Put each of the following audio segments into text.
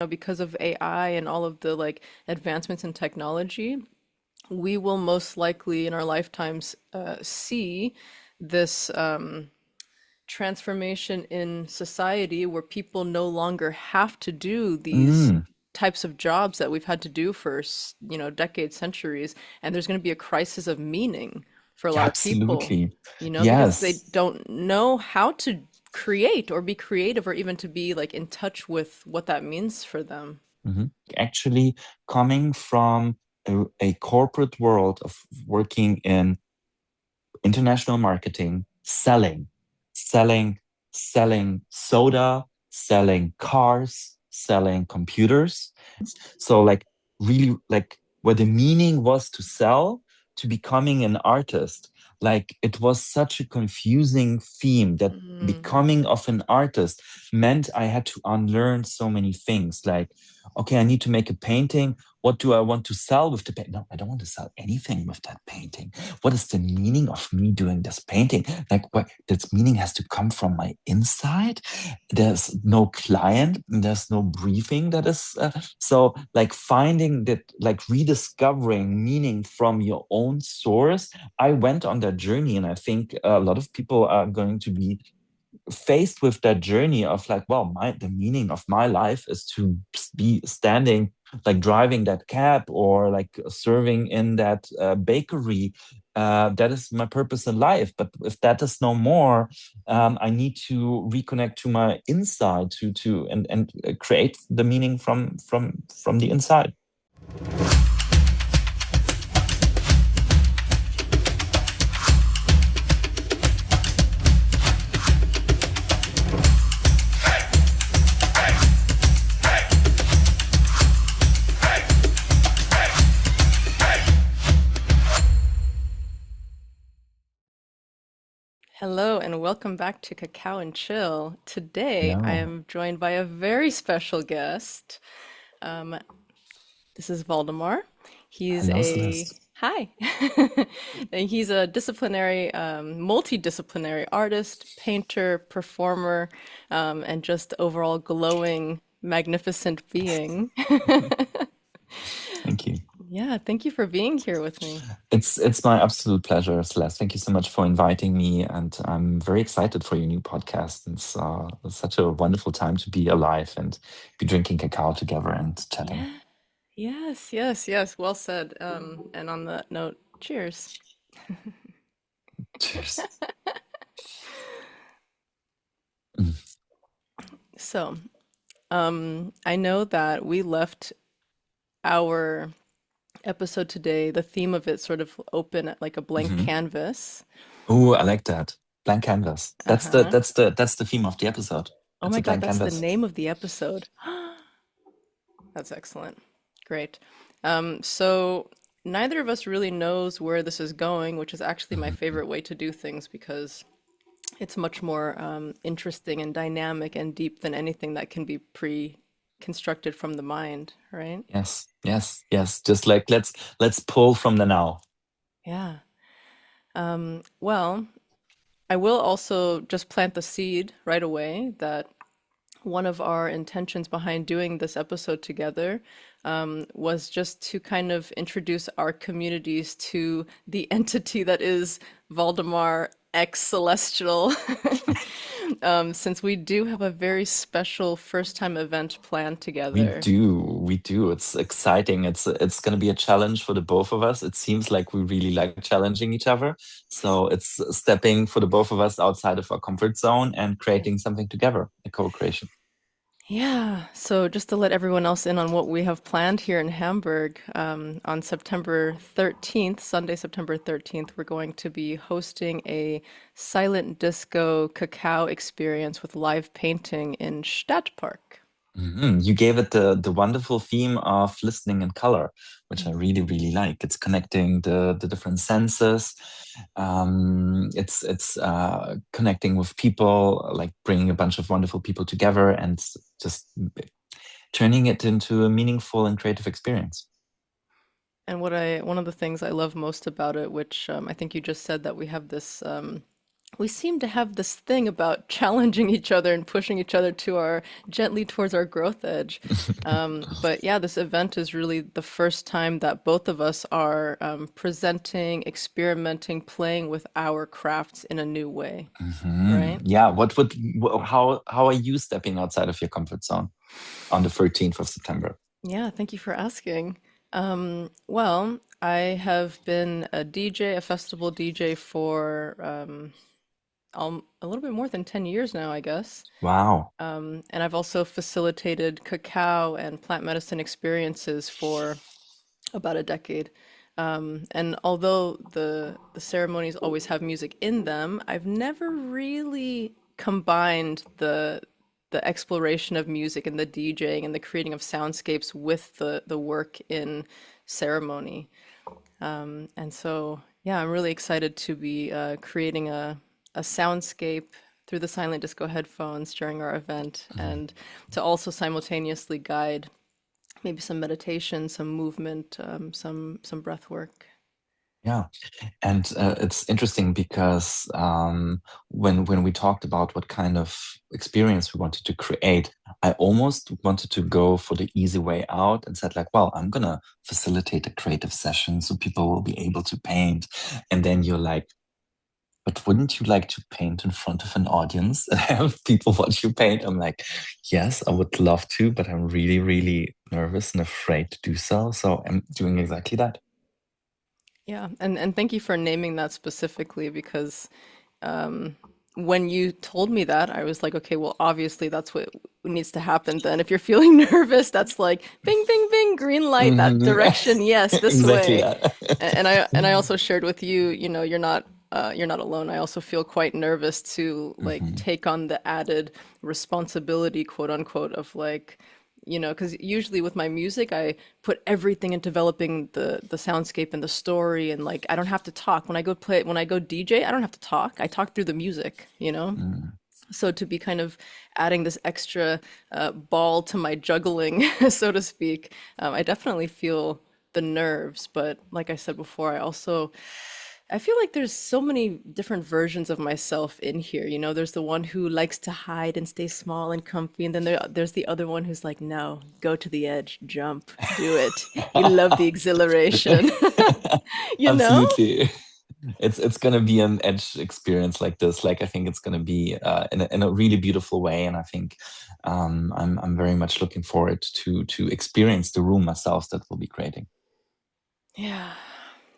because of AI and all of the like advancements in technology, we will most likely in our lifetimes see this transformation in society where people no longer have to do these Mm, types of jobs that we've had to do for, decades, centuries, and there's going to be a crisis of meaning for a lot of people, absolutely. because they Yes. don't know how to create or be creative or even to be like in touch with what that means for them. Actually, coming from a corporate world of working in international marketing, selling, selling soda, selling cars, selling computers. So like really like where the meaning was to sell to becoming an artist, like it was such a confusing theme that Mm, becoming of an artist meant I had to unlearn so many things. Like, okay, I need to make a painting. What do I want to sell with the painting? No, I don't want to sell anything with that painting. What is the meaning of me doing this painting? Like, what this meaning has to come from my inside. There's no client, there's no briefing that is so like finding that, like rediscovering meaning from your own source. I went on that journey, and I think a lot of people are going to be faced with that journey of like, well, the meaning of my life is to be standing, like driving that cab or like serving in that bakery. That is my purpose in life. But if that is no more, I need to reconnect to my inside to create the meaning from the inside. hello and welcome back to Cacao and Chill. Today I No, am joined by a very special guest. Um, this is Valdemar. He's hello, a Celeste. hi. And he's a disciplinary, multidisciplinary artist, painter, performer, and just overall glowing, magnificent being. Thank you. Yeah, thank you for being here with me. It's my absolute pleasure, Celeste. Thank you so much for inviting me, and I'm very excited for your new podcast. It's such a wonderful time to be alive and be drinking cacao together and chatting. Yeah. Yes, yes, yes. Well said. And on that note, cheers. Cheers. Mm. So, I know that we left our episode today, the theme of it sort of open at like a blank Mhm. canvas. Oh, I like that. Blank canvas. Uh-huh. That's the theme of the episode. Oh It's my a God, blank that's the canvas. name of the episode. That's excellent. Great. So neither of us really knows where this is going, which is actually my Mhm. favorite way to do things because it's much more interesting and dynamic and deep than anything that can be pre-constructed from the mind, right? Yes, yes, yes. Just like let's pull from the now. Yeah. Well, I will also just plant the seed right away that one of our intentions behind doing this episode together was just to kind of introduce our communities to the entity that is Valdemar X Celestial. Since we do have a very special first time event planned together. We do. It's exciting. It's going to be a challenge for the both of us. It seems like we really like challenging each other. So it's stepping for the both of us outside of our comfort zone and creating something together, a co-creation. Yeah, so just to let everyone else in on what we have planned here in Hamburg, on September 13th, Sunday, September 13th, we're going to be hosting a silent disco cacao experience with live painting in Stadtpark. You gave it the wonderful theme of listening in color, which I really, really like. It's connecting the different senses. It's connecting with people, like bringing a bunch of wonderful people together and just turning it into a meaningful and creative experience. And one of the things I love most about it, which I think you just said that we have this we seem to have this thing about challenging each other and pushing each other to our gently towards our growth edge. But yeah, this event is really the first time that both of us are presenting, experimenting, playing with our crafts in a new way, right? Yeah, how are you stepping outside of your comfort zone on the 13th of September? Yeah, thank you for asking. Well, I have been a DJ, a festival DJ for a little bit more than 10 years now, I guess. Wow. And I've also facilitated cacao and plant medicine experiences for about a decade. And although the ceremonies always have music in them, I've never really combined the exploration of music and the DJing and the creating of soundscapes with the work in ceremony. And so, yeah, I'm really excited to be creating a soundscape through the silent disco headphones during our event, Mhm. and to also simultaneously guide maybe some meditation, some movement, some breath work. Yeah. And it's interesting because when we talked about what kind of experience we wanted to create, I almost wanted to go for the easy way out and said like, well, I'm gonna facilitate a creative session so people will be able to paint. And then you're like, but wouldn't you like to paint in front of an audience and have people watch you paint? I'm like, yes, I would love to, but I'm really, really nervous and afraid to do so. So I'm doing exactly that. Yeah, and thank you for naming that specifically because um, when you told me that, I was like, okay, well, obviously that's what needs to happen then. If you're feeling nervous, that's like bing, bing, bing, green light, that Mhm. direction, yes, this Exactly way. that. And I also shared with you, you're not alone. I also feel quite nervous to like Mhm. take on the added responsibility, quote unquote, of like, because usually with my music, I put everything in developing the soundscape and the story, and like I don't have to talk when I go DJ. I don't have to talk. I talk through the music. Mm. So to be kind of adding this extra ball to my juggling, so to speak, I definitely feel the nerves. But like I said before, I feel like there's so many different versions of myself in here. There's the one who likes to hide and stay small and comfy, and then there's the other one who's like, no, go to the edge, jump, do it. You love the exhilaration, you know? Absolutely. It's gonna be an edge experience like this. Like I think it's gonna be in a really beautiful way, and I think I'm very much looking forward to experience the room myself that we'll be creating. Yeah.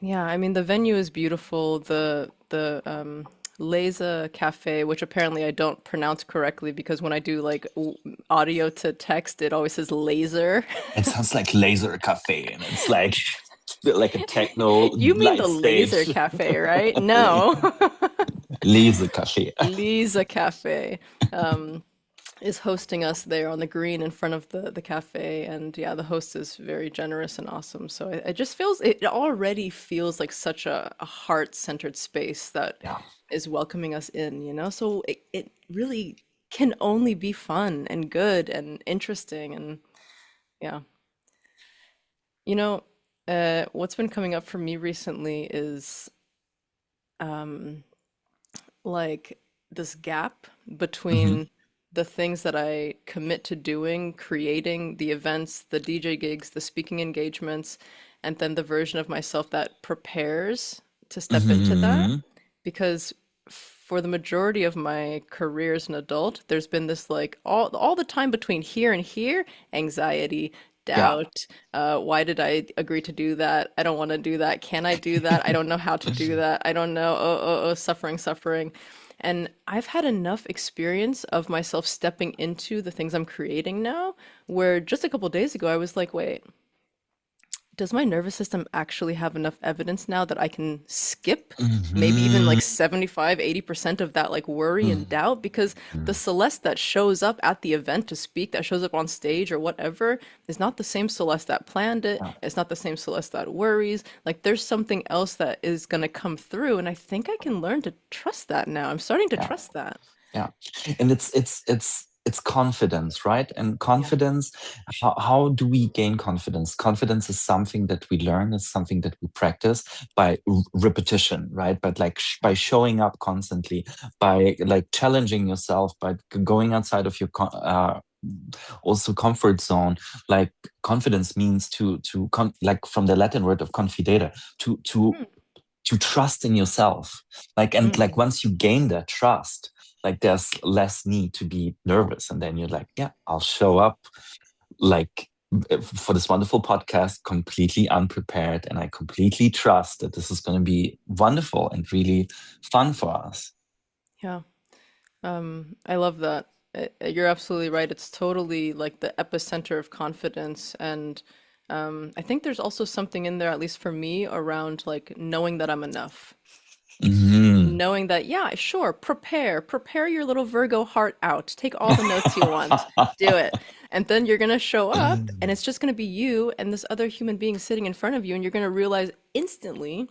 Yeah, I mean the venue is beautiful. The Laser Cafe, which apparently I don't pronounce correctly because when I do like audio to text, it always says laser. It sounds like Laser Cafe, and it's like a techno You mean light the Laser stage. Cafe, right? No. Laser Cafe. Lisa Cafe um, is hosting us there on the green in front of the cafe, and yeah, the host is very generous and awesome. So it just it already feels like such a heart-centered space that Yeah, is welcoming us in. So it really can only be fun and good and interesting, and yeah. You know, what's been coming up for me recently is um, like this gap hmm between the things that I commit to doing, creating the events, the DJ gigs, the speaking engagements, and then the version of myself that prepares to step into that. hmm Because for the majority of my career as an adult, there's been this like all the time between here and here, anxiety, yeah. doubt. Why did I agree to do that? I don't want to do that. Can I do that? I don't know how to do that. I don't know. Suffering, suffering. And I've had enough experience of myself stepping into the things I'm creating now, where just a couple days ago I was like, wait, does my nervous system actually have enough evidence now that I can skip maybe even hmm like 75, 80% of that like worry and doubt? Because the Celeste that shows up at the event to speak, that shows up on stage or whatever, is not the same Celeste that planned it. Yeah, It's not the same Celeste that worries. Like there's something else that is going to come through. And I think I can learn to trust that now. I'm starting to yeah. trust that. Yeah, and it's it's confidence, right? And Yeah. confidence, how do we gain confidence? Confidence is something that we learn, it's something that we practice by repetition, right? But like by showing up constantly, by like challenging yourself, by going outside of your also comfort zone. Like confidence means like from the Latin word of confidere, to Hmm. to trust in yourself. Like, and like Mm. once you gain that trust, like there's less need to be nervous. And then you're like, yeah, I'll show up like for this wonderful podcast completely unprepared. And I completely trust that this is going to be wonderful and really fun for us. Yeah. I love that. You're absolutely right. It's totally like the epicenter of confidence. And I think there's also something in there, at least for me, around like knowing that I'm enough. Mhm. Knowing that, yeah, sure, prepare your little Virgo heart out. Take all the notes you want, do it. And then you're going to show up, and it's just going to be you and this other human being sitting in front of you. And you're going to realize instantly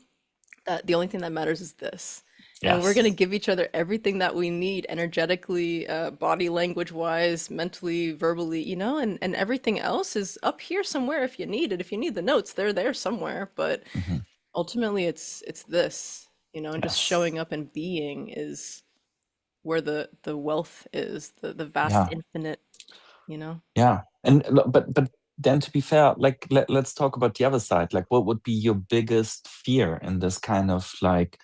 that the only thing that matters is this. And we're going to Yes. give each other everything that we need energetically, body language wise, mentally, verbally, and everything else is up here somewhere if you need it. If you need the notes, they're there somewhere. But Mhm. ultimately, it's this, and just Yes. showing up and being is where the wealth is, the vast Yeah. infinite, you know? Yeah. And but then to be fair, like let's talk about the other side. Like what would be your biggest fear in this kind of like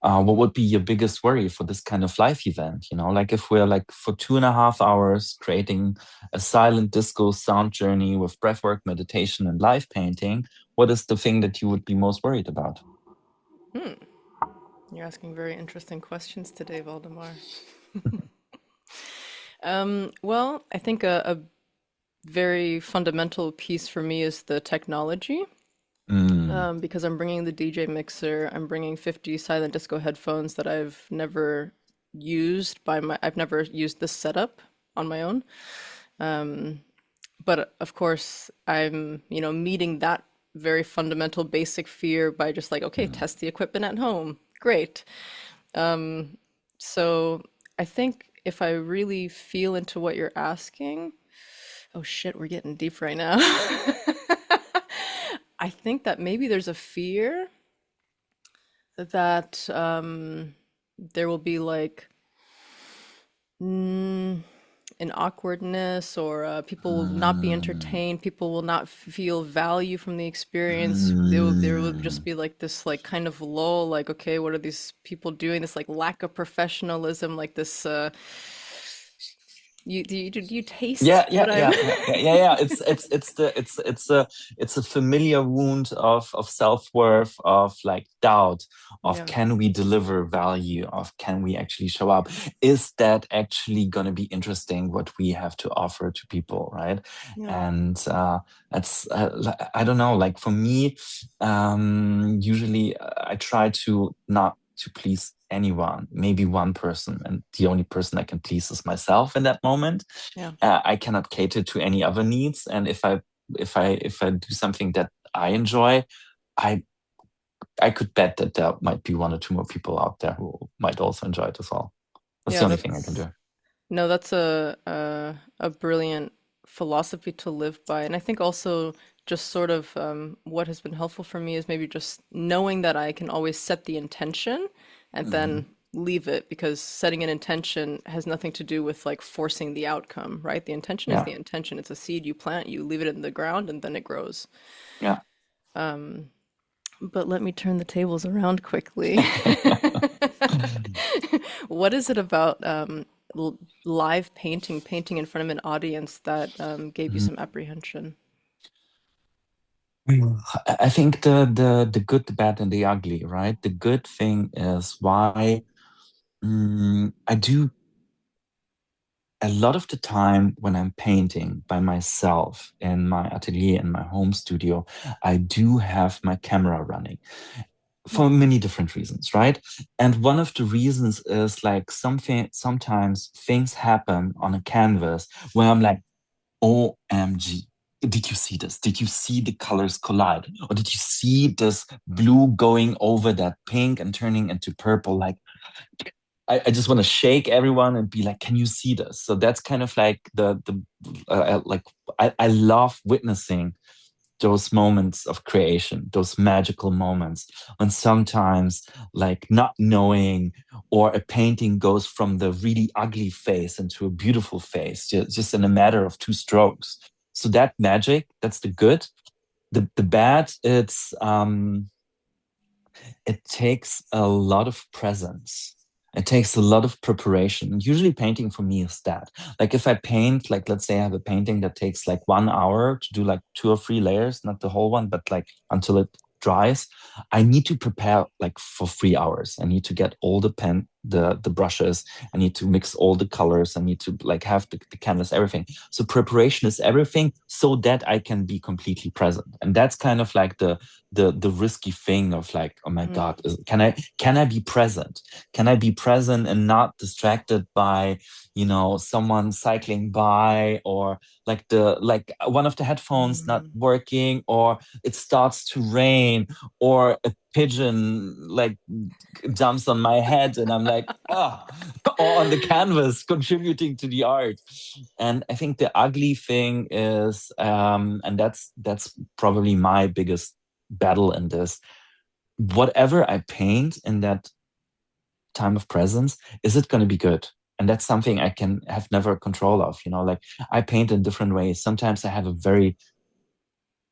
what would be your biggest worry for this kind of life event? Like if we're like for 2.5 hours creating a silent disco sound journey with breathwork, meditation, and live painting, what is the thing that you would be most worried about? Hmm. You're asking very interesting questions today, Valdemar. Well, I think a very fundamental piece for me is the technology. Mm, Because I'm bringing the DJ mixer, I'm bringing 50 silent disco headphones that I've never used this setup on my own. Um, but of course, I'm, meeting that very fundamental basic fear by just like, okay, mm, test the equipment at home. Great. So I think if I really feel into what you're asking, oh shit, we're getting deep right now. I think that maybe there's a fear that there will be like mm, an awkwardness or people will not be mm, entertained, people will not feel value from the experience. There will just mm. be like this like kind of lull, like okay, what are these people doing? This like lack of professionalism, like this do you taste Yeah, yeah, what I'm yeah, yeah, yeah, yeah, yeah. It's a familiar wound of self-worth, of like doubt, of Yeah, can we deliver value, of can we actually show up? Is that actually gonna be interesting what we have to offer to people, right? yeah, And that's I don't know. Like for me, usually I try to not to please anyone, maybe one person, and the only person I can please is myself in that moment. yeah. I cannot cater to any other needs. And if I do something that I enjoy, I I could bet that there might be one or two more people out there who might also enjoy it as well. That's the Yeah, only thing I can that's do. no, that's a brilliant philosophy to live by. And I think also just sort of what has been helpful for me is maybe just knowing that I can always set the intention and Mhm. then leave it because setting an intention has nothing to do with like forcing the outcome, right? The intention is Yeah, the intention. It's a seed you plant, you leave it in the ground and then it grows. yeah. Um, but let me turn the tables around quickly. What is it about live painting in front of an audience that gave you Mhm. some apprehension? I think the good, the bad, and the ugly, right? The good thing is why I do a lot of the time when I'm painting by myself in my atelier in my home studio, I do have my camera running Hmm. for many different reasons, right? And one of the reasons is like sometimes things happen on a canvas where I'm like, OMG. Did you see this? Did you see the colors collide? Or did you see this blue going over that pink and turning into purple? Like, I just want to shake everyone and be like, can you see this? So that's kind of like the like I love witnessing those moments of creation, those magical moments when sometimes like not knowing or a painting goes from the really ugly face into a beautiful face just in a matter of two strokes. So that magic, that's the good. The bad, it takes a lot of presence. It takes a lot of preparation. Usually painting for me is that. Like if I paint, like let's say I have a painting that takes like 1 hour to do like 2 or 3 layers, not the whole one, but like until it dries, I need to prepare like for 3 hours. I need to get all the brushes. I need to mix all the colors. I need to like have the canvas, everything. So preparation is everything so that I can be completely present. And that's kind of like the risky thing of like, oh my Mm, God, can I be present? Can I be present and not distracted by, someone cycling by, or like one of the headphones not mm, working, or it starts to rain, or a pigeon like jumps on my head and I'm like, ah, or on the canvas contributing to the art. And I think the ugly thing is, and that's probably my biggest battle in this. Whatever I paint in that time of presence, is it going to be good? And that's something I can have never control of. Like I paint in different ways. Sometimes I have a very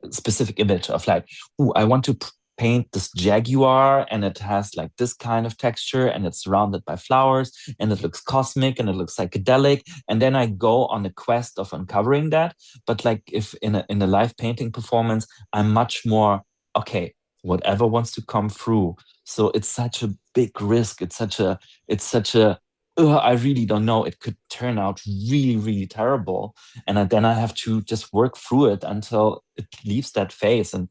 specific image of like, oh, I want to paint this jaguar and it has like this kind of texture and it's surrounded by flowers and it looks cosmic and it looks psychedelic. And then I go on a quest of uncovering that. But like if in a live painting performance, I'm much more, okay, whatever wants to come through. So it's such a big risk. It's such a I really don't know. It could turn out really, really terrible, and then I have to just work through it until it leaves that phase and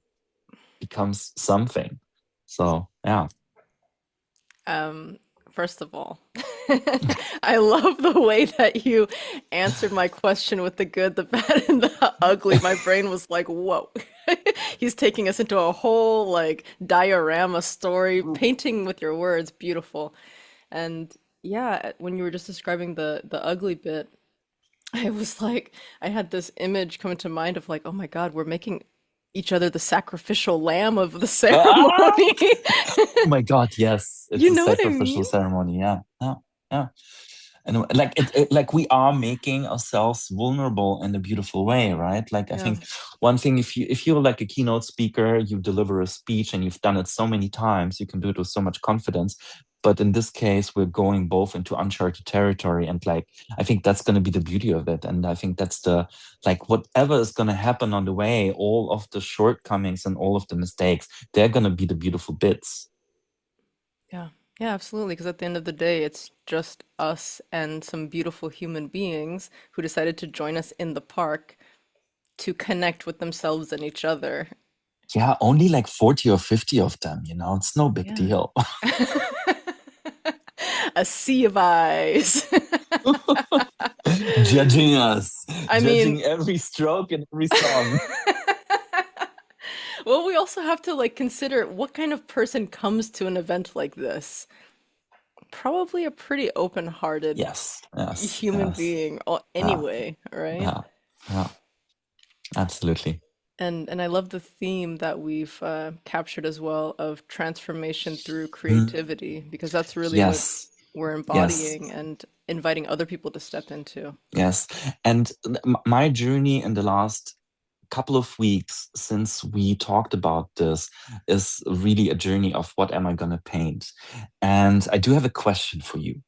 becomes something. So yeah. Um, First of all, I love the way that you answered my question with the good, the bad, and the ugly. My brain was like, whoa. He's taking us into a whole like diorama story, painting with your words, beautiful. And yeah, when you were just describing the ugly bit, I was like, I had this image come into mind of like, oh my God, we're making each other the sacrificial lamb of the Ah! ceremony. Oh my God, yes, it's You a know what I mean? sacrificial ceremony. Yeah, yeah, yeah. And like like we are making ourselves vulnerable in a beautiful way, right? Like I Yeah. think one thing, if you're like a keynote speaker, you deliver a speech and you've done it so many times, you can do it with so much confidence. But in this case, we're going both into uncharted territory, and like I think that's going to be the beauty of it. And I think that's the like whatever is going to happen on the way, all of the shortcomings and all of the mistakes, they're going to be the beautiful bits. Yeah. Yeah, absolutely. Because at the end of the day, it's just us and some beautiful human beings who decided to join us in the park to connect with themselves and each other. Yeah, only like 40 or 50 of them, it's no big Yeah. deal. A sea of eyes. Judging us, I mean, judging every stroke and every song. well, we also have to like consider what kind of person comes to an event like this. Probably a pretty open-hearted Yes, yes, human yes. being Yeah, anyway, right? yeah, yeah, absolutely. And I love the theme that we've captured as well of transformation through Mm, creativity, because that's really what yes, we're yes, embodying and inviting other people to step into. yes. And my journey in the last couple of weeks since we talked about this is really a journey of what am I going to paint? And I do have a question for you.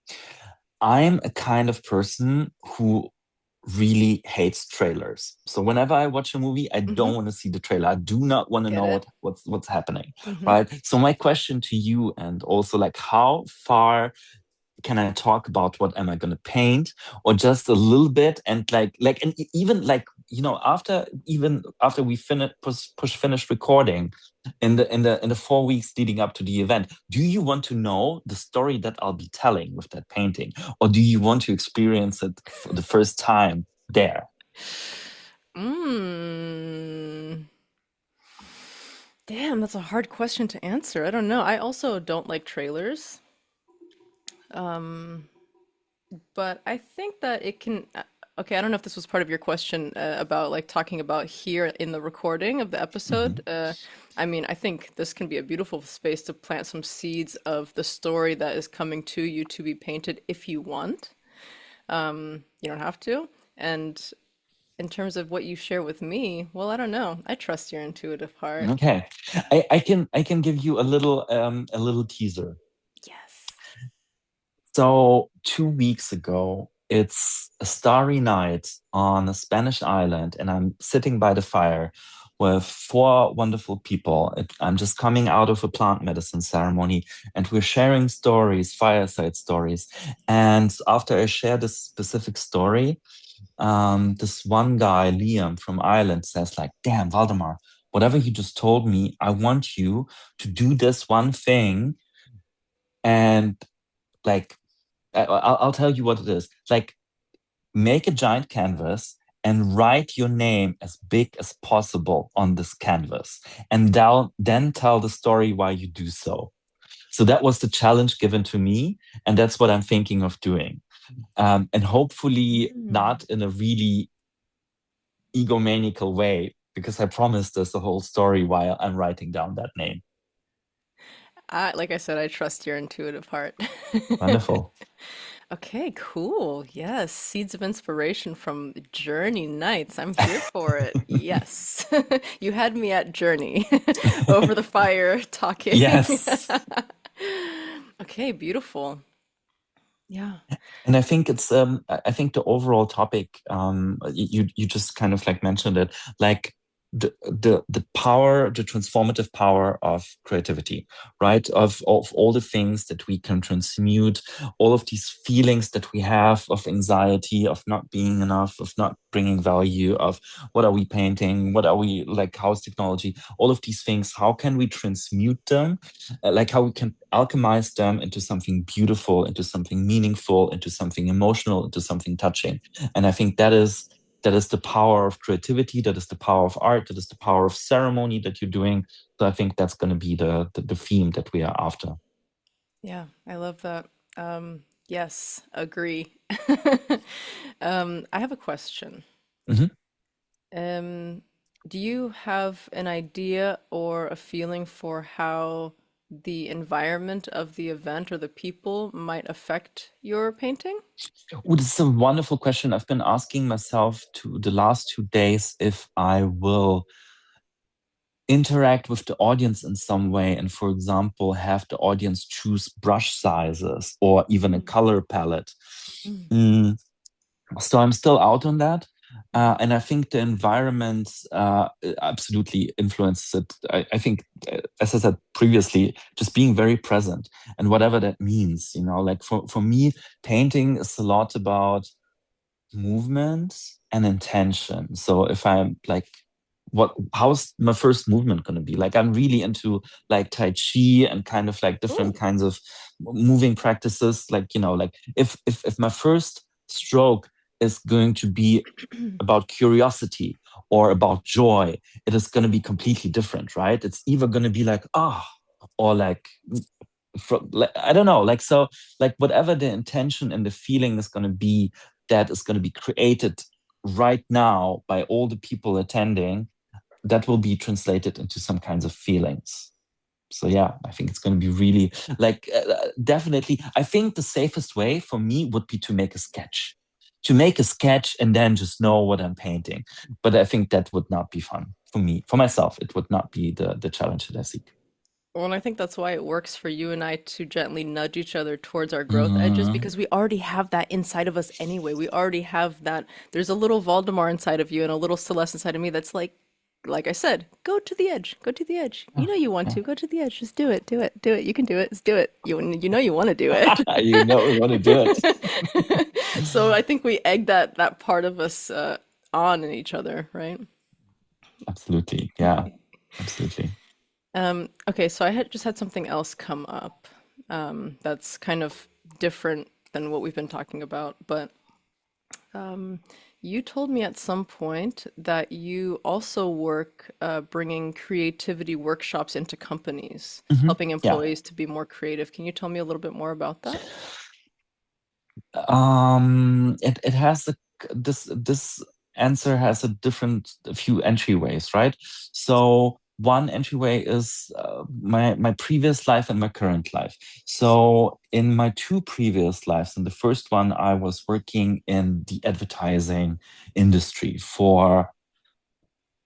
I'm a kind of person who really hates trailers. So whenever I watch a movie, I Hmm. don't want to see the trailer. I do not want to Get know it? what's happening, Hmm. right? So my question to you, and also like how far can I talk about what am I going to paint, or just a little bit, and like and even like after we finish push finish recording in the 4 weeks leading up to the event, do you want to know the story that I'll be telling with that painting, or do you want to experience it for the first time there? Mm. Damn, that's a hard question to answer. I don't know. I also don't like trailers. Um, but I think that it can. Okay, I don't know if this was part of your question about like talking about here in the recording of the episode. Hmm. I mean, I think this can be a beautiful space to plant some seeds of the story that is coming to you to be painted if you want. You don't have to. And in terms of what you share with me, well, I don't know. I trust your intuitive heart. Okay, I can give you a little teaser. Yes. So 2 weeks ago, it's a starry night on a Spanish island, and I'm sitting by the fire with four wonderful people. I'm just coming out of a plant medicine ceremony, and we're sharing stories, fireside stories. And after I share this specific story, this one guy, Liam from Ireland, says like, "Damn, Waldemar, whatever you just told me, I want you to do this one thing and like." I'll tell you what it is. Like, make a giant canvas and write your name as big as possible on this canvas, and then tell the story why you do so. So that was the challenge given to me, and that's what I'm thinking of doing. And hopefully Mm. not in a really egomaniacal way, because I promised there's a whole story while I'm writing down that name. Like I said, I trust your intuitive heart. Wonderful. Okay, cool. Yes, seeds of inspiration from Journey Nights. I'm here for it. Yes. You had me at Journey over the fire talking. Yes. Okay, beautiful. Yeah. And I think I think the overall topic, you just kind of like mentioned it, like the power, the transformative power of creativity, right? Of all the things that we can transmute, all of these feelings that we have of anxiety, of not being enough, of not bringing value, of what are we painting, what are we like, how's technology, all of these things, how can we transmute them, like how we can alchemize them into something beautiful, into something meaningful, into something emotional, into something touching. And I think that is the power of creativity, that is the power of art, that is the power of ceremony that you're doing. So I think that's going to be the theme that we are after. Yeah, I love that. Yes, agree. I have a question. Hmm. Um, do you have an idea or a feeling for how the environment of the event or the people might affect your painting? Oh, this is a wonderful question. I've been asking myself to the last 2 days if I will interact with the audience in some way, and for example have the audience choose brush sizes or even a Mm, color palette. mm, Mm, so I'm still out on that. mhm. And I think the environment absolutely influences it. I think, as I said previously, just being very present and whatever that means, like for me, painting is a lot about movement and intention. So if I'm like, how's my first movement going to be? Like, I'm really into like Tai Chi and kind of like different Ooh. kinds of moving practices. Like, like if my first stroke is going to be about curiosity or about joy, it is going to be completely different, right? It's either going to be like, or like, like, I don't know, like, so, like, whatever the intention and the feeling is going to be, that is going to be created right now by all the people attending, that will be translated into some kinds of feelings. So yeah, I think it's going to be really like, definitely. I think the safest way for me would be to make a sketch and then just know what I'm painting. But I think that would not be fun for me, for myself. It would not be the challenge that I seek. Well, and I think that's why it works for you and I to gently nudge each other towards our growth edges Mhm. because we already have that inside of us anyway. We already have that. There's a little Valdemar inside of you and a little Celeste inside of me that's like I said, go to the edge, go to the edge. You Yeah, know you want yeah. to, go to the edge. Just do it, do it, do it. You can do it. Just do it. You know you want to do it. You know we want to do it. So I think we egg that part of us on in each other, right? Absolutely. Yeah, absolutely. Okay, so I had just had something else come up that's kind of different than what we've been talking about, but um, you told me at some point that you also work bringing creativity workshops into companies, Hmm. helping Yeah. employees to be more creative. Can you tell me a little bit more about that? It has this answer has a few entryways, right? So one entryway is my previous life and my current life. So in my two previous lives, in the first one, I was working in the advertising industry for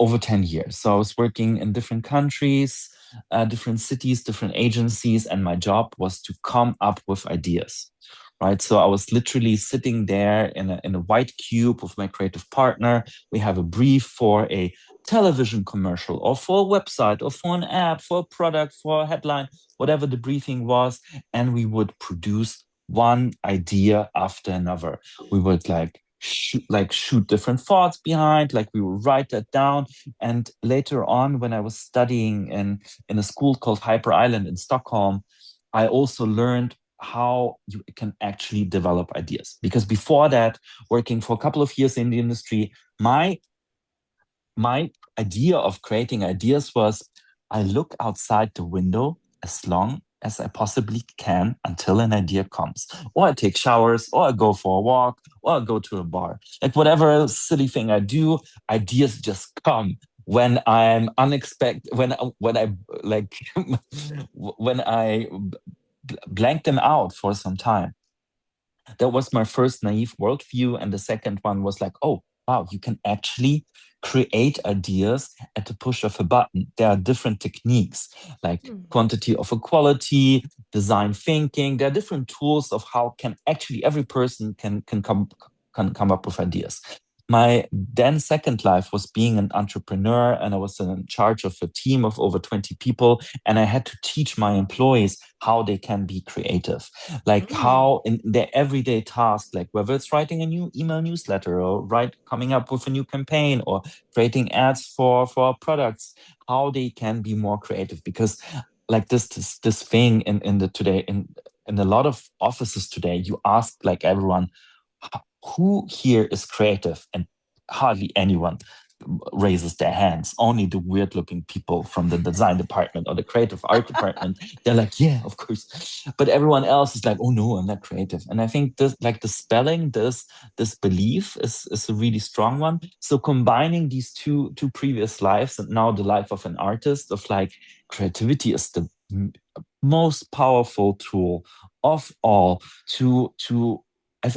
over 10 years. So I was working in different countries, different cities, different agencies, and my job was to come up with ideas. Right. So I was literally sitting there in a white cube with my creative partner. We have a brief for a television commercial or for a website or for an app, for a product, for a headline, whatever the briefing was. And we would produce one idea after another. We would shoot different thoughts behind, like we would write that down. And later on, when I was studying in a school called Hyper Island in Stockholm, I also learned how you can actually develop ideas. Because before that, working for a couple of years in the industry, my idea of creating ideas was I look outside the window as long as I possibly can until an idea comes. Or I take showers, or I go for a walk, or I go to a bar. Like whatever silly thing I do, ideas just come when I'm unexpected, when I like when I blank them out for some time. That was my first naive worldview. And the second one was like, oh, wow, you can actually create ideas at the push of a button. There are different techniques like Hmm. quantity of equality, design thinking. There are different tools of how can actually every person can come up with ideas. My then second life was being an entrepreneur, and I was in charge of a team of over 20 people, and I had to teach my employees how they can be creative, like Mm. how in their everyday task, like whether it's writing a new email newsletter or coming up with a new campaign or creating ads for products, how they can be more creative. Because like this thing in the today in a lot of offices today, you ask like everyone, who here is creative? And hardly anyone raises their hands. Only the weird looking people from the design department or the creative art department, they're like, yeah, of course. But everyone else is like, oh no, I'm not creative. And I think this, like the spelling, this belief is a really strong one. So combining these two previous lives and now the life of an artist, of like creativity is the most powerful tool of all to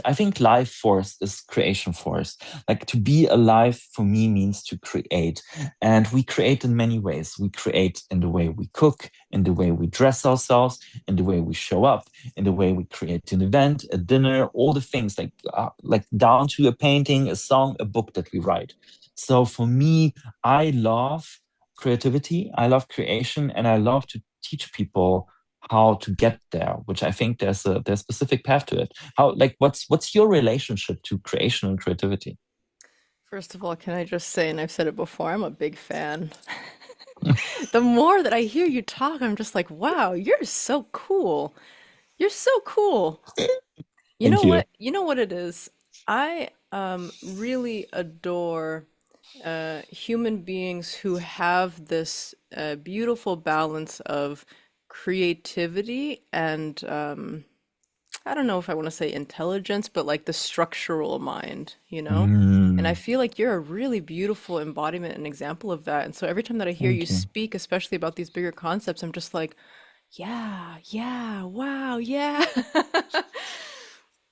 I think life force is creation force. Like to be alive for me means to create. And we create in many ways. We create in the way we cook, in the way we dress ourselves, in the way we show up, in the way we create an event, a dinner, all the things like down to a painting, a song, a book that we write. So for me, I love creativity, I love creation, and I love to teach people how to get there, which I think there's a specific path to it. How like what's your relationship to creation and creativity? First of all, can I just say, and I've said it before, I'm a big fan. The more that I hear you talk, I'm just like, wow, you're so cool. You're so cool. You know Thank you. what? You know what it is? I really adore human beings who have this beautiful balance of creativity and I don't know if I want to say intelligence, but like the structural mind, you know? And I Mm, feel like you're a really beautiful embodiment and example of that. And so every time that I hear you thank you. speak, especially about these bigger concepts, I'm just like, yeah, yeah, wow, yeah.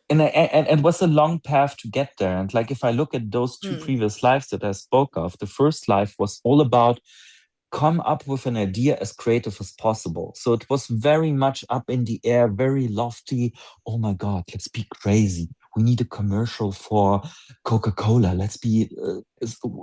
And it was a long path to get there. And like if I look at those two Hmm. previous lives that I spoke of, the first life was all about come up with an idea as creative as possible. So it was very much up in the air, very lofty. Oh my God, let's be crazy. We need a commercial for Coca-Cola. Let's be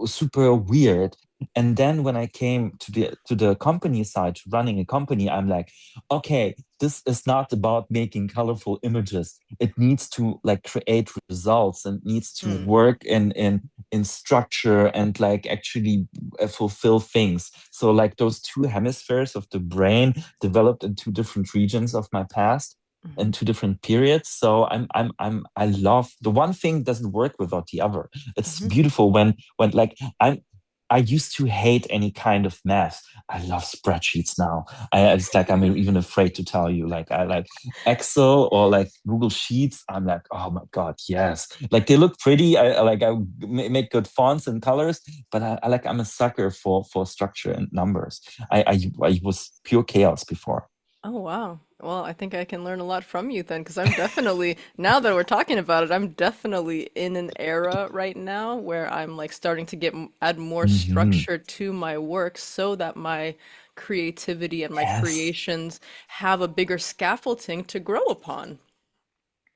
super weird. And then when I came to the company side, running a company, I'm like, okay, this is not about making colorful images. It needs to like create results and needs to Hmm. work in structure and like actually fulfill things. So like those two hemispheres of the brain developed in two different regions of my past Mhm. and two different periods. So I love the one thing doesn't work without the other. It's Mhm. beautiful when like I'm I used to hate any kind of math. I love spreadsheets now. It's like I'm even afraid to tell you. Like I like Excel or like Google Sheets. I'm like, oh my God, yes. Like they look pretty. I make good fonts and colors, but I'm a sucker for structure and numbers. I was pure chaos before. Oh, wow. Well, I think I can learn a lot from you then, because I'm definitely, now that we're talking about it, I'm definitely in an era right now where I'm like starting to add more Hmm. structure to my work so that my creativity and my Yes, creations have a bigger scaffolding to grow upon,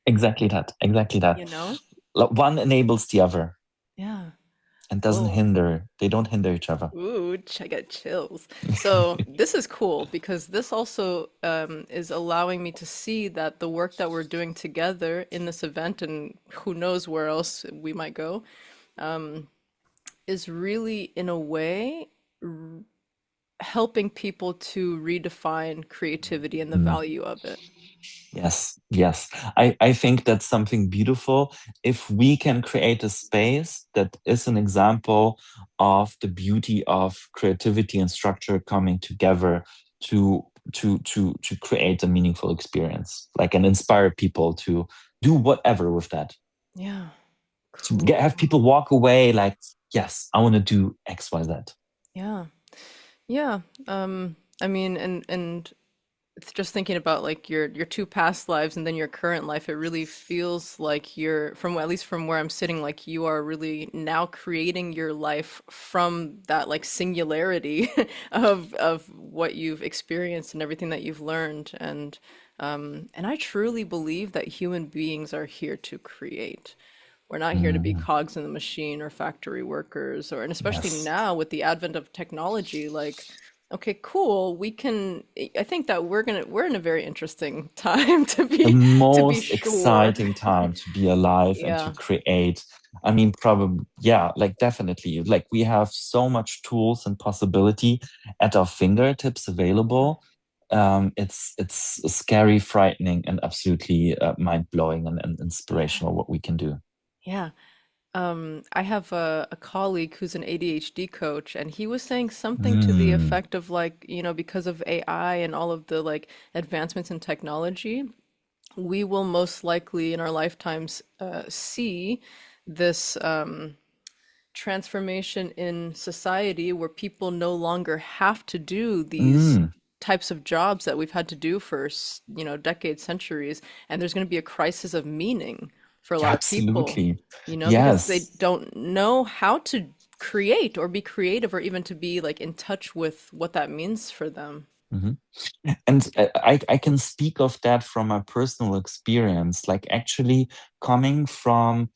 exactly that. Exactly you that. know? One enables the other Yeah. and doesn't Well, hinder. They don't hinder each other. ooh, I got chills. So this is cool because this also is allowing me to see that the work that we're doing together in this event, and who knows where else we might go, is really in a way helping people to redefine creativity and the Mm. value of it. Yes, yes. I think that's something beautiful. If we can create a space that is an example of the beauty of creativity and structure coming together to to create a meaningful experience, like and inspire people to do whatever with that. Yeah, To have cool. people walk away like, yes, I want to do X, Y, Z. Yeah. Yeah. I mean, and it's just thinking about like your two past lives and then your current life, it really feels like you're from at least from where I'm sitting, like you are really now creating your life from that like singularity of what you've experienced and everything that you've learned. And I truly believe that human beings are here to create. We're not here to be Mhm. cogs in the machine or factory workers, or, and especially Yes. now with the advent of technology, like, okay, cool, we can, I think that we're in a very interesting time The to be most sure. exciting time to be alive and to Yeah. create. I mean, probably, yeah, like definitely. Like we have so much tools and possibility at our fingertips available. It's scary, frightening, and absolutely mind-blowing and Yeah. inspirational what we can do. Yeah. I have a colleague who's an ADHD coach, and he was saying something to the Mm, effect of like, because of AI and all of the like advancements in technology, we will most likely in our lifetimes see this transformation in society where people no longer have to do these mm, types of jobs that we've had to do for, decades, centuries, and there's going to be a crisis of meaning for a lot of people, absolutely. because they Yes. don't know how to create or be creative or even to be like in touch with what that means for them. Mhm. And I can speak of that from a personal experience, like actually coming from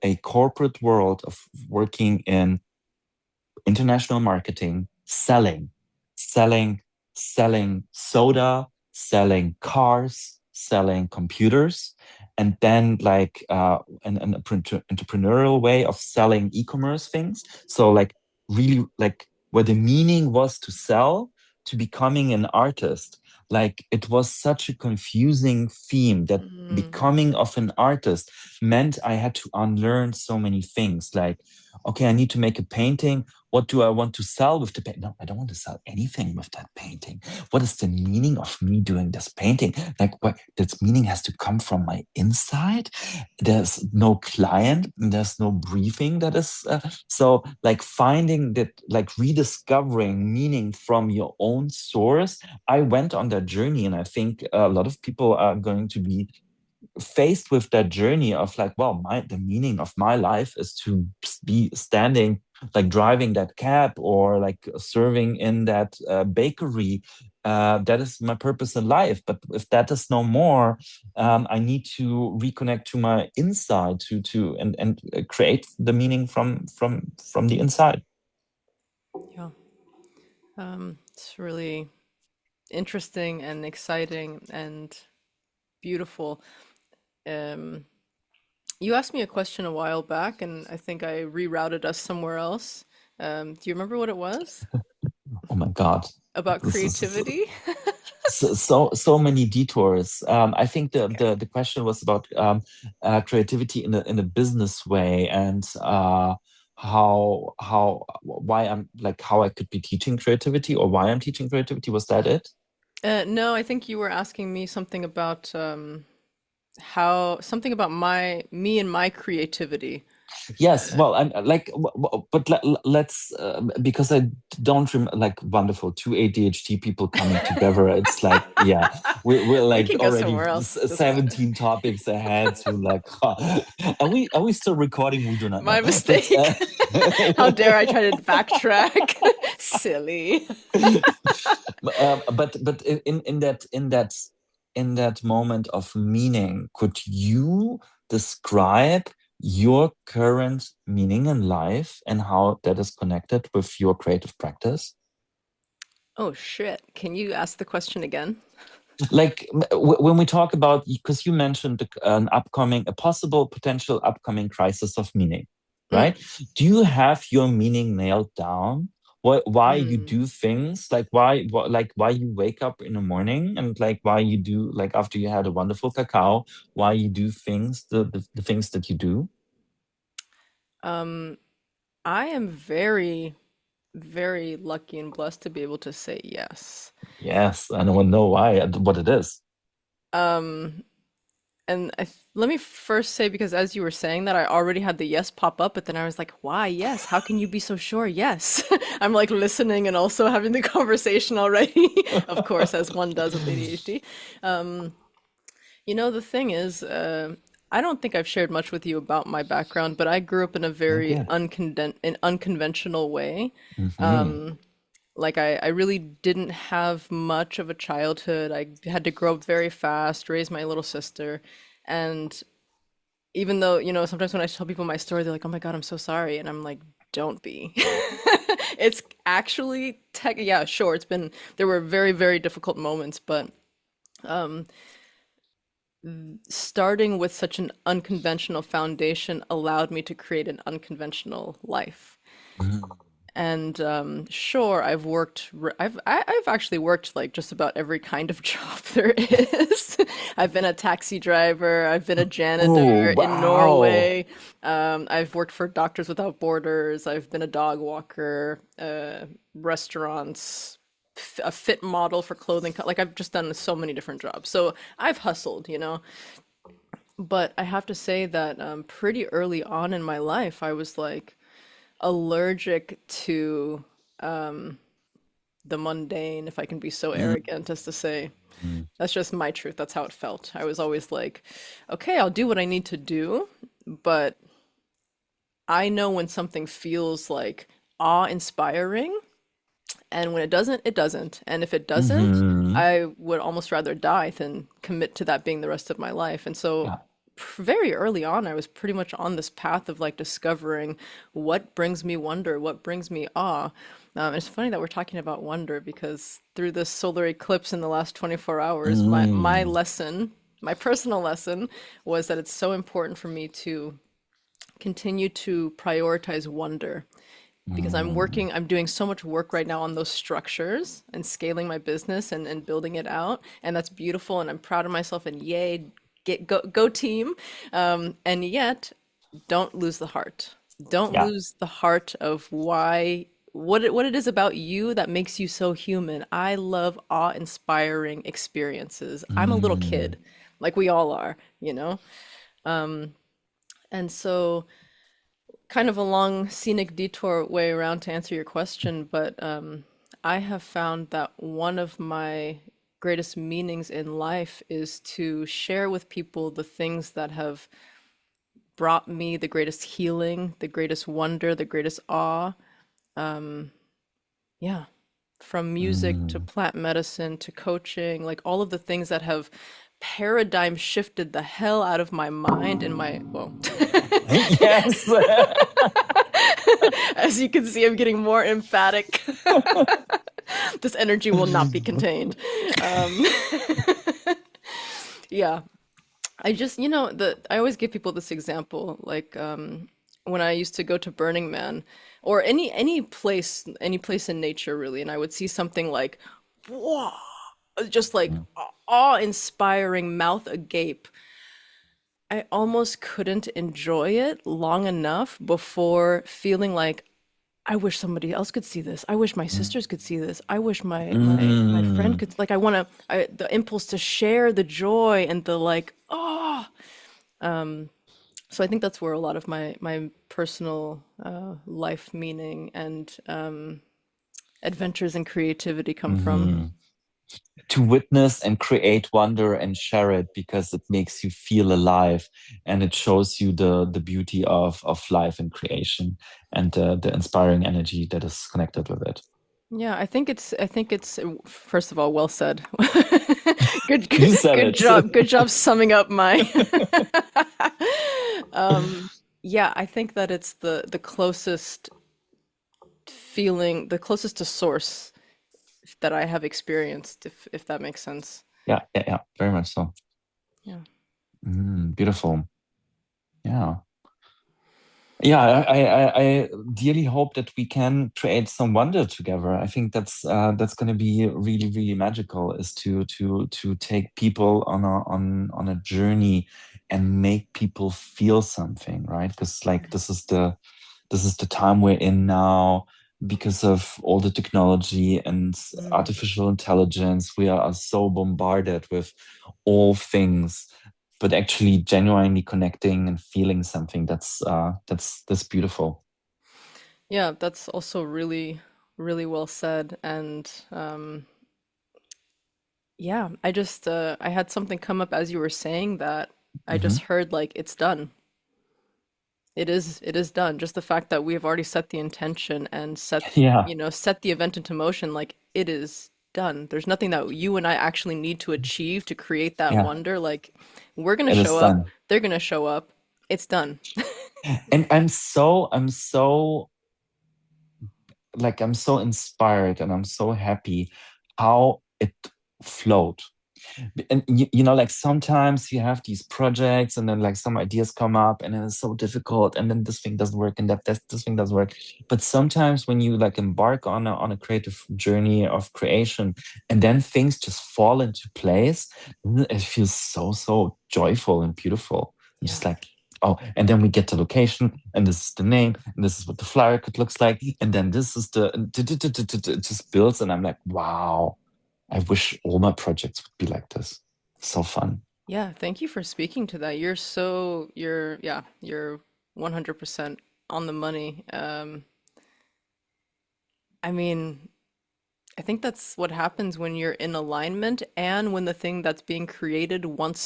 a corporate world of working in international marketing, selling, selling soda, selling cars, selling computers, and then like an entrepreneurial way of selling e-commerce things. So like really like where the meaning was to sell to becoming an artist. Like it was such a confusing theme that Mm, becoming of an artist meant I had to unlearn so many things. Like, okay, I need to make a painting. What do I want to sell with the painting? No, I don't want to sell anything with that painting. What is the meaning of me doing this painting? Like, what this meaning has to come from my inside. There's no client, there's no briefing that is so like finding that, like rediscovering meaning from your own source. I went on that journey, and I think a lot of people are going to be faced with that journey of like, well, the meaning of my life is to be standing, like driving that cab or like serving in that bakery. That is my purpose in life. But if that is no more, I need to reconnect to my inside to and create the meaning from the inside. yeah. It's really interesting and exciting and beautiful. Um, you asked me a question a while back, and I think I rerouted us somewhere else. Do you remember what it was? Oh my God. About This is creativity? so many detours. I think It's okay. the question was about creativity in a business way and why I'm like how I could be teaching creativity or why I'm teaching creativity? Was that it? No, I think you were asking me something about how something about me and my creativity. Yes, Uh, well, I'm like, but let's because I don't rem like wonderful two ADHD people coming together. It's like, yeah, we're we like can go already somewhere else. Doesn't matter. 17 topics ahead. So like, are we still recording? We do not know, My but mistake. How dare I try to backtrack? Silly. but in that moment of meaning, could you describe your current meaning in life and how that is connected with your creative practice? Oh shit. Can you ask the question again? Like when we talk about, because you mentioned a possible potential upcoming crisis of meaning, Mm. right? Do you have your meaning nailed down? Why you Mm. do things, like why you wake up in the morning, and like why you do, like after you had a wonderful cacao, why you do things, the things that you do? Um, I am very, very lucky and blessed to be able to say yes. Yes, I don't know why, what it is. Um, and let me first say, because as you were saying that, I already had the yes pop up, but then I was like, why yes? How can you be so sure? Yes. I'm like listening and also having the conversation already, of course, as one does with ADHD. Um, the thing is, I don't think I've shared much with you about my background, but I grew up in a Not very yet. unconventional way. Hmm. Like I really didn't have much of a childhood. I had to grow up very fast, raise my little sister, and even though, sometimes when I tell people my story, they're like, "Oh my God, I'm so sorry," and I'm like, "Don't be." It's actually yeah, sure. There were very, very difficult moments, but starting with such an unconventional foundation allowed me to create an unconventional life. And sure, I've actually worked like just about every kind of job there is. I've been a taxi driver. I've been a Oh, janitor in wow. Norway. I've worked for Doctors Without Borders. I've been a dog walker, restaurants, a fit model for clothing. Like I've just done so many different jobs. So I've hustled. But I have to say that pretty early on in my life, I was like allergic to the mundane, if I can be so arrogant as to say. Mm. That's just my truth. That's how it felt. I was always like, okay, I'll do what I need to do, but I know when something feels like awe-inspiring, and when it doesn't, it doesn't. And if it doesn't, Hmm. I would almost rather die than commit to that being the rest of my life. And so, Yeah. very early on, I was pretty much on this path of like discovering what brings me wonder, what brings me awe. It's funny that we're talking about wonder because through this solar eclipse in the last 24 hours, my Mm. lesson, my personal lesson, was that it's so important for me to continue to prioritize wonder because Mm. I'm doing so much work right now on those structures and scaling my business and building it out. And that's beautiful. And I'm proud of myself and yay, go team. And yet don't lose the heart. Don't Yeah. lose the heart of what it is about you that makes you so human. I love awe-inspiring experiences. I'm a little Mm. kid, like we all are. And so kind of a long scenic detour way around to answer your question, but I have found that one of my greatest meanings in life is to share with people the things that have brought me the greatest healing, the greatest wonder, the greatest awe. Yeah. From music to Mm. plant medicine to coaching, like all of the things that have paradigm shifted the hell out of my mind and my, well, Yes. as you can see, I'm getting more emphatic. This energy will not be contained. Um, yeah, I just, I always give people this example, like when I used to go to Burning Man or any place in nature really, and I would see something like, whoa, just like awe-inspiring, mouth agape. I almost couldn't enjoy it long enough before feeling like I wish somebody else could see this. I wish my Mm. sisters could see this. I wish my friend Mm. could, like, I want to, the impulse to share the joy and the like, oh. So I think that's where a lot of my personal life meaning and adventures and creativity come from. Mhm. To witness and create wonder and share it because it makes you feel alive and it shows you the beauty of life and creation and the inspiring energy that is connected with it. Yeah, I think it's first of all, well said. Good, You good, said good it. job. Good job summing up my um yeah, I think that it's the closest feeling, the closest to source that I have experienced, if that makes sense. Yeah, yeah, yeah, very much so. Yeah. Beautiful. Yeah. Yeah, I dearly hope that we can create some wonder together. I think that's going to be really, really magical. Is to take people on a journey and make people feel something, right? Because like this is the time we're in now because of all the technology and Mm. artificial intelligence. We are so bombarded with all things, but actually genuinely connecting and feeling something that's beautiful. Yeah, that's also really, really well said. And yeah, I had something come up as you were saying that. I Hmm. just heard like it's done. It is done. Just the fact that we have already set the intention and Yeah, set the event into motion, like it is done. There's nothing that you and I actually need to achieve to create that yeah, wonder. Like we're gonna it is show up, done. they're gonna show up. It's done. And I'm so like I'm so inspired and I'm so happy how it flowed. And like sometimes you have these projects and then like some ideas come up and then it's so difficult and then this thing doesn't work and this thing doesn't work. But sometimes when you like embark on a creative journey of creation and then things just fall into place, it feels so joyful and beautiful. And Yeah. just like, oh, and then we get the location and this is the name and this is what the flyer could looks like and then this is it just builds and I'm like, wow, I wish all my projects would be like this. So fun. Yeah, thank you for speaking to that. You're 100% on the money. I mean, I think that's what happens when you're in alignment and when the thing that's being created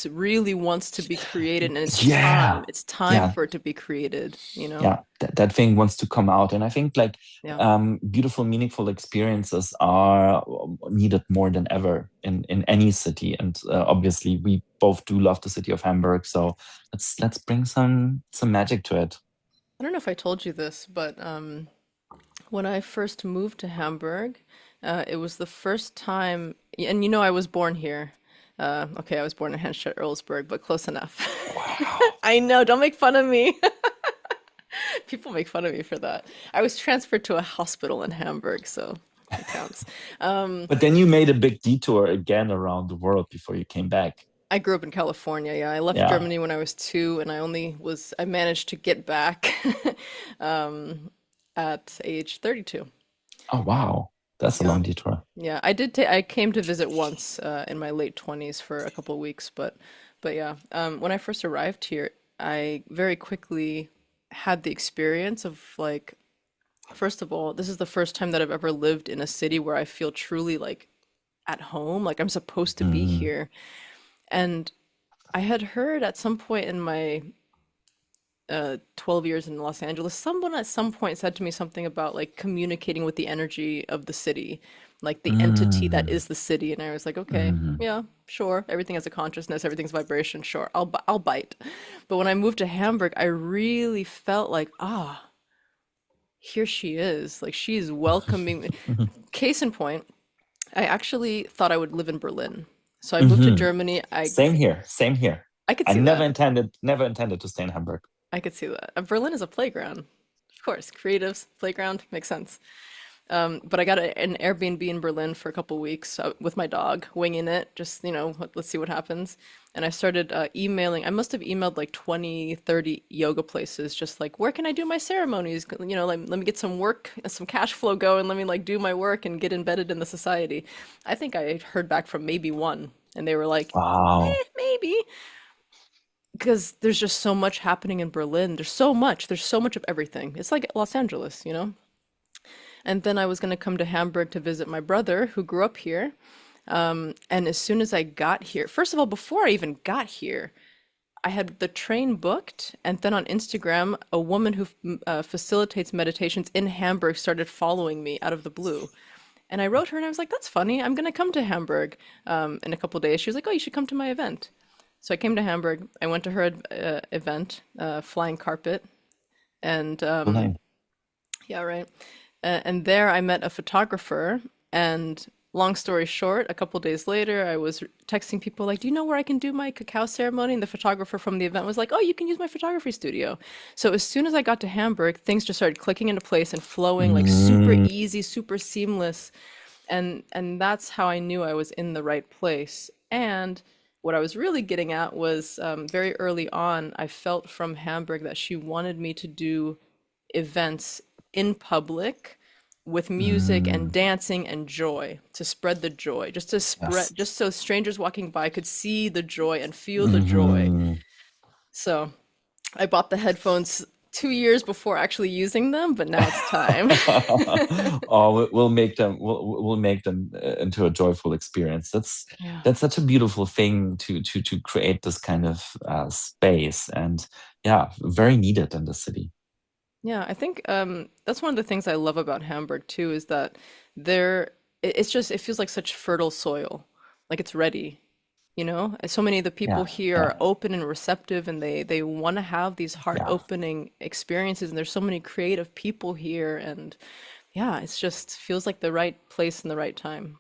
really wants to be created and it's time. Yeah. It's time Yeah. for it to be created, you know? Yeah. That thing wants to come out. And I think like Yeah. beautiful, meaningful experiences are needed more than ever in any city. And obviously we both do love the city of Hamburg. So let's bring some magic to it. I don't know if I told you this, but when I first moved to Hamburg, it was the first time, and I was born here. Okay, I was born in Hanstedt-Earlsburg, but close enough. Wow. I know, don't make fun of me. People make fun of me for that. I was transferred to a hospital in Hamburg, so it counts. Um, But then you made a big detour again around the world before you came back. I grew up in California. Yeah, I left Yeah. Germany when I was 2, and I managed to get back at age 32. Oh, wow. That's a Yeah. long detour. Yeah, I came to visit once in my late 20s for a couple of weeks, but yeah, when I first arrived here, I very quickly had the experience of like, first of all, this is the first time that I've ever lived in a city where I feel truly like at home, like I'm supposed to be Mm. here. And I had heard at some point in my 12 years in Los Angeles, someone at some point said to me something about like communicating with the energy of the city, like the entity that Mm. is the city. And I was like, okay, Mm. yeah, sure. Everything has a consciousness, everything's vibration. Sure, I'll bite. But when I moved to Hamburg, I really felt like, here she is. Like she's welcoming me. Case in point, I actually thought I would live in Berlin. So I moved to Hmm. Germany. Same here. Same here. I could I see never that. intended to stay in Hamburg. I could see that. Berlin is a playground. Of course, creatives, playground, makes sense. But I got an Airbnb in Berlin for a couple weeks with my dog, winging it, just, let's see what happens. And I started emailing. I must have emailed like 20, 30 yoga places, just like, where can I do my ceremonies? Like, let me get some work, some cash flow going. Let me like do my work and get embedded in the society. I think I heard back from maybe one, and they were like, Wow. maybe. Because there's just so much happening in Berlin. There's so much of everything. It's like Los Angeles. And then I was going to come to Hamburg to visit my brother who grew up here. And as soon as I got here, first of all, before I even got here, I had the train booked. And then on Instagram, a woman who facilitates meditations in Hamburg started following me out of the blue. And I wrote her and I was like, that's funny. I'm going to come to Hamburg in a couple days. She was like, oh, you should come to my event. So I came to Hamburg. I went to her event, Flying Carpet. And Nice. yeah, right. And there I met a photographer. And long story short, a couple days later, I was texting people like, "Do you know where I can do my cacao ceremony?" And the photographer from the event was like, "Oh, you can use my photography studio." So as soon as I got to Hamburg, things just started clicking into place and flowing like super Mm, easy, super seamless. And that's how I knew I was in the right place. And what I was really getting at was very early on, I felt from Hamburg that she wanted me to do events in public with music and mm, dancing and joy to spread the joy, just to spread, yes. just so strangers walking by could see the joy and feel the joy. Hmm. So I bought the headphones 2 years before actually using them, but now it's time. Oh, we'll make them. We'll make them into a joyful experience. Yeah. That's such a beautiful thing to create this kind of space, and yeah, very needed in the city. Yeah, I think that's one of the things I love about Hamburg too, is that there it's just it feels like such fertile soil. Like it's ready, you know? And so many of the people Yeah, here yeah, are open and receptive and they want to have these yeah. heart-opening experiences and there's so many creative people here and yeah, it's just feels like the right place and the right time.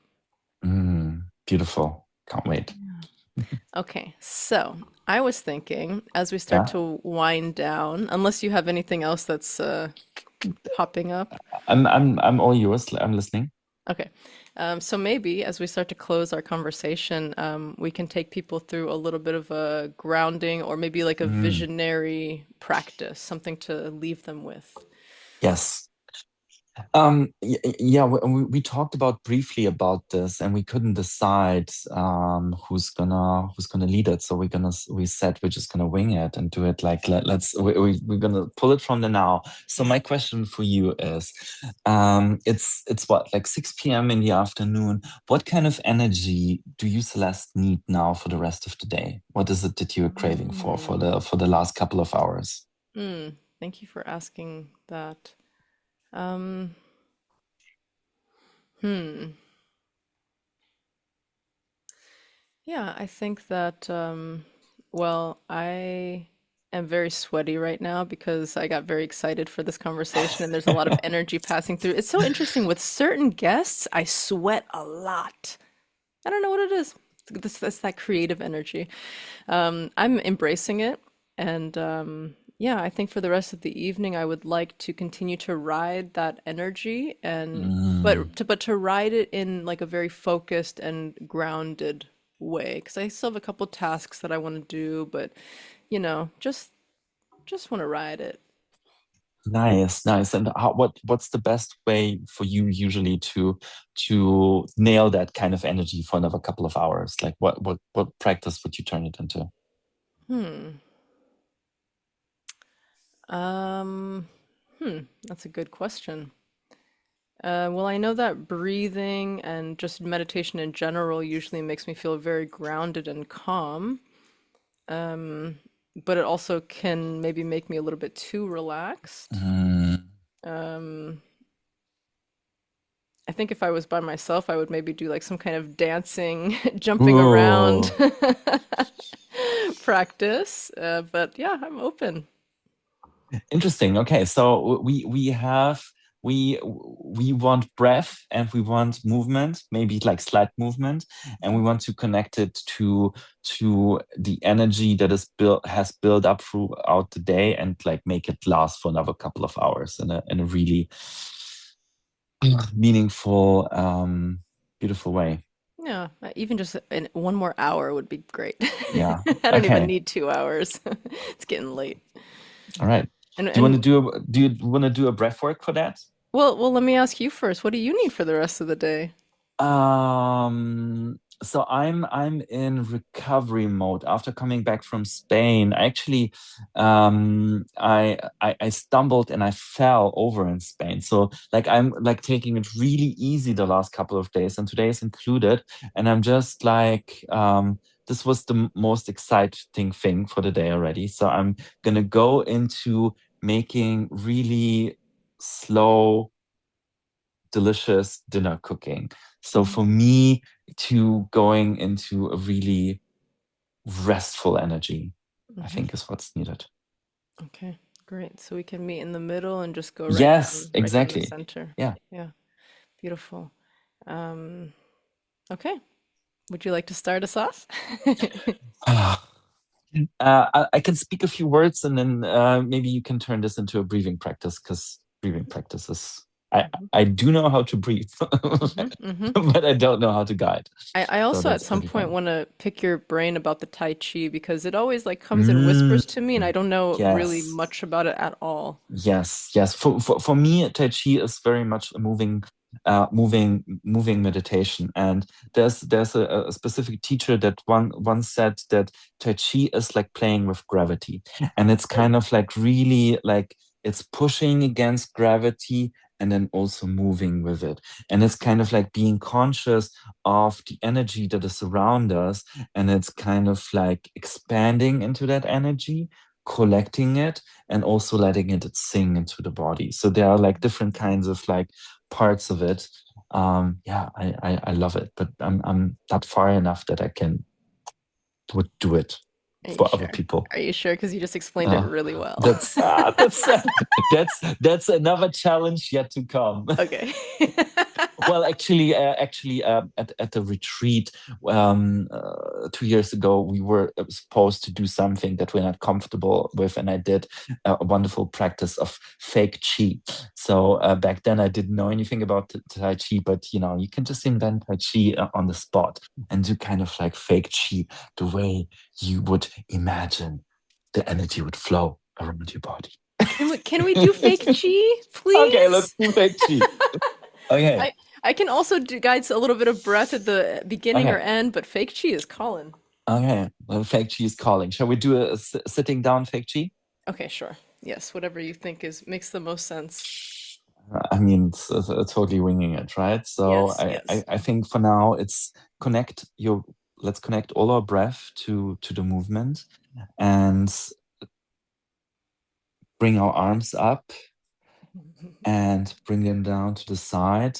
Beautiful. Can't wait. Okay, so I was thinking as we start Yeah, to wind down, unless you have anything else that's popping up. I'm all yours. I'm listening. Okay. So maybe as we start to close our conversation, we can take people through a little bit of a grounding or maybe like a Mm, visionary practice, something to leave them with. yes. Yeah, we talked about briefly about this, and we couldn't decide who's gonna lead it. So we said we're just gonna wing it and do it like we're gonna pull it from the now. So my question for you is, it's what, like 6 p.m. in the afternoon. What kind of energy do you, Celeste, need now for the rest of the day? What is it that you're craving for Hmm. the last couple of hours? Hmm. Thank you for asking that. Um, hmm. Yeah, I think that, well, I am very sweaty right now because I got very excited for this conversation and there's a lot of energy passing through. It's so interesting with certain guests, I sweat a lot. I don't know what it is. That's that creative energy. I'm embracing it. And yeah, I think for the rest of the evening, I would like to continue to ride that energy and Mm. but to ride it in like a very focused and grounded way. Because I still have a couple tasks that I want to do, but just want to ride it. Nice, nice. And what's the best way for you usually to nail that kind of energy for another couple of hours? Like what practice would you turn it into? Hmm. Um, that's a good question. Well, I know that breathing and just meditation in general usually makes me feel very grounded and calm. Um, but it also can maybe make me a little bit too relaxed. Mm. Um, I think if I was by myself, I would maybe do like some kind of dancing, jumping around Ooh, practice. But yeah, I'm open. interesting. Okay, so we want breath and we want movement, maybe like slight movement, and we want to connect it to the energy that is built up throughout the day and like make it last for another couple of hours in a really meaningful, beautiful way. Yeah, even just one more hour would be great. Yeah. I don't even Okay. need 2 hours. It's getting late. All right. And Do you want to and do you want to do a breath work for that? well, let me ask you first. What do you need for the rest of the day? So I'm in recovery mode after coming back from Spain. Actually, I stumbled and I fell over in Spain. So like I'm like taking it really easy the last couple of days, and today is included. And I'm just like, this was the most exciting thing for the day already. So I'm gonna go into making really slow delicious dinner cooking. So Mhm. for me, to going into a really restful energy, I Mhm. think is what's needed. Okay, great. So we can meet in the middle and just go Yes, right down the exactly. center. Yeah. Yeah, beautiful. Um, okay. Would you like to start us off? I can speak a few words and then maybe you can turn this into a breathing practice because breathing practice is, Mhm. I do know how to breathe, Mhm. Mhm. but I don't know how to guide. I So also at that's some pretty point fun. want to pick your brain about the Tai Chi because it always like comes in Mm, whispers to me and I don't know really yes. much about it at all. Yes, yes. For me, Tai Chi is very much a moving meditation. And there's a specific teacher that once said that Tai Chi is like playing with gravity, and it's kind of like really like it's pushing against gravity and then also moving with it. And it's kind of like being conscious of the energy that is around us, and it's kind of like expanding into that energy, collecting it and also letting it sing into the body. So there are like different kinds of like parts of it. Yeah, I love it, but I'm not far enough that I can would do it Are you for other sure? people. Are you sure? Because you just explained it Uh, really well. that's another challenge yet to come. Okay. Well, actually, at the retreat 2 years ago, we were supposed to do something that we're not comfortable with, and I did a wonderful practice of fake chi. So back then, I didn't know anything about Tai Chi, but you know, you can just invent Tai Chi on the spot and do kind of like fake chi the way you would imagine the energy would flow around your body. Can we do fake chi, Okay, let's please? do fake chi. Okay, I I can also do guides a little bit of breath at the beginning or okay. end, but fake chi is calling. Okay, well, fake chi is calling. Shall we do a sitting down fake chi? Okay, sure. Yes, whatever you think is makes the most sense. I mean, it's totally winging it, right? So Yes, yes. I think for now it's connect your, let's connect all our breath to the movement and bring our arms up and bring them down to the side.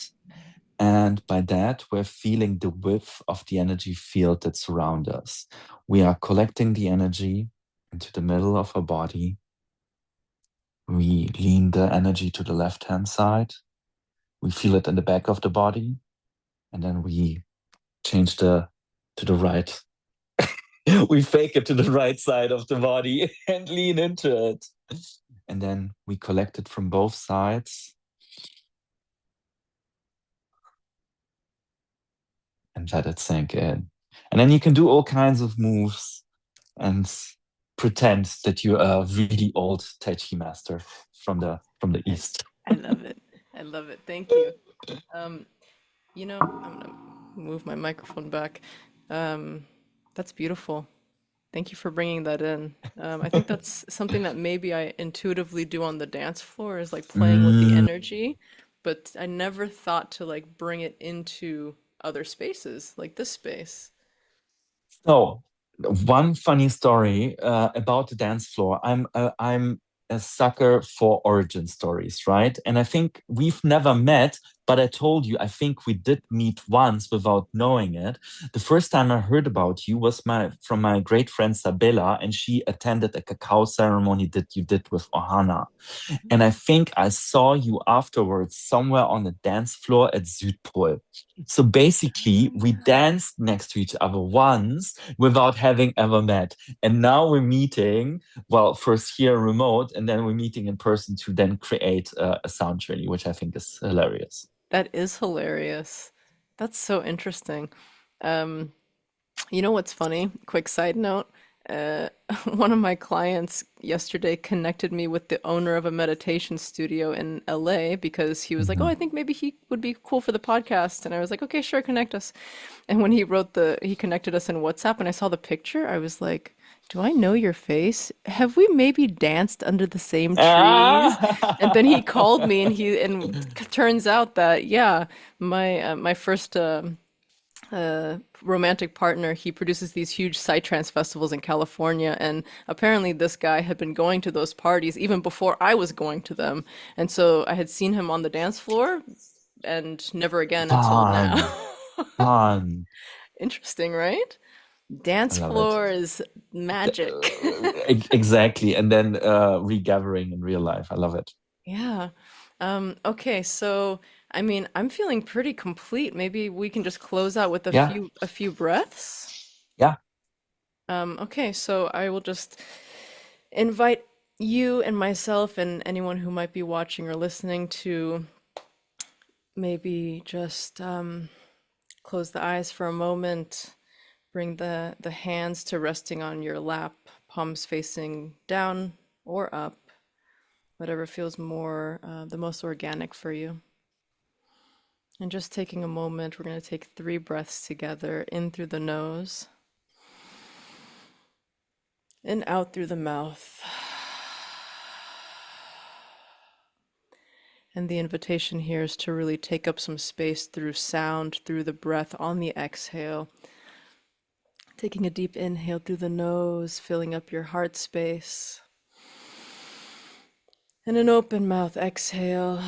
And by that, we're feeling the width of the energy field that surrounds us. We are collecting the energy into the middle of our body. We lean the energy to the left hand side. We feel it in the back of the body, and then we change the to the right. We fake it to the right side of the body and lean into it. And then we collect it from both sides and let it sink in. And then you can do all kinds of moves and pretend that you're a really old Tai Chi master from the I East. I love it. I love it. Thank you. Um, I'm gonna move my microphone back. Um, that's beautiful. Thank you for bringing that in. I think that's something that maybe I intuitively do on the dance floor is like playing with the Mm. energy, but I never thought to like bring it into other spaces like this space. So, one funny story about the dance floor. I'm a sucker for origin stories, right? And I think we've never met, but I told you I think we did meet once without knowing it. The first time I heard about you was my from my great friend Sabella, and she attended a cacao ceremony that you did with Ohana. And I think I saw you afterwards somewhere on the dance floor at Südpol. So basically, we danced next to each other once without having ever met. And now we're meeting, well, first here remote, and then we're meeting in person to then create a sound journey, which I think is hilarious. That is hilarious. That's so interesting. Um, You know what's funny? Quick side note. Uh, one of my clients yesterday connected me with the owner of a meditation studio in LA because he was like, "Oh, Mhm. I think maybe he would be cool for the podcast." And I was like, "Okay, sure, connect us." And when he connected us in WhatsApp and I saw the picture, I was like, "Do I know your face? Have we maybe danced under the same trees?" And then he called me and turns out that yeah, my first romantic partner, he produces these huge psytrance festivals in California, and apparently this guy had been going to those parties even before I was going to them. And so I had seen him on the dance floor and never again until now. Fun, fun. Interesting, right? I Dance love it. floor is magic. Exactly. And then regathering in real life. I love it. Yeah. Okay, so I mean, I'm feeling pretty complete. Maybe we can just close out with Yeah. a few breaths. Yeah. Okay, so I will just invite you and myself and anyone who might be watching or listening to maybe just close the eyes for a moment, bring the hands to resting on your lap, palms facing down or up, whatever feels more the most organic for you. And just taking a moment, we're going to take 3 breaths together in through the nose and out through the mouth. And the invitation here is to really take up some space through sound, through the breath on the exhale. Taking a deep inhale through the nose, filling up your heart space. And an open mouth exhale.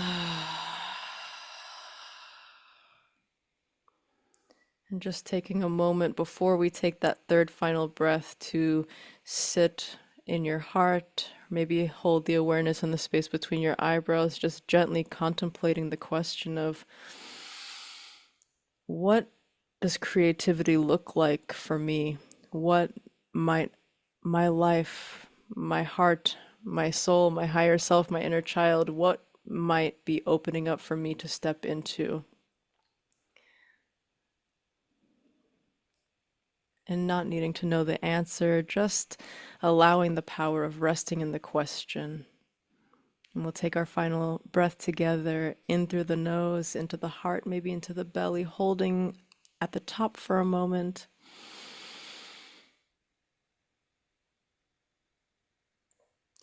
And just taking a moment before we take that third final breath to sit in your heart, maybe hold the awareness in the space between your eyebrows, just gently contemplating the question of what does creativity look like for me? What might my life, my heart, my soul, my higher self, my inner child, what might be opening up for me to step into? And not needing to know the answer, just allowing the power of resting in the question. And we'll take our final breath together in through the nose, into the heart, maybe into the belly, holding at the top for a moment.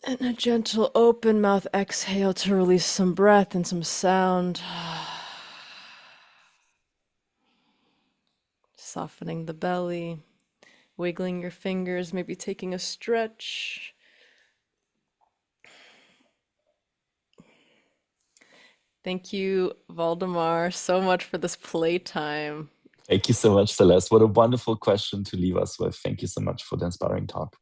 And a gentle open mouth exhale to release some breath and some sound. Softening the belly, wiggling your fingers, maybe taking a stretch. Thank you, Waldemar, so much for this playtime. Thank you so much, Celeste. What a wonderful question to leave us with. Thank you so much for the inspiring talk.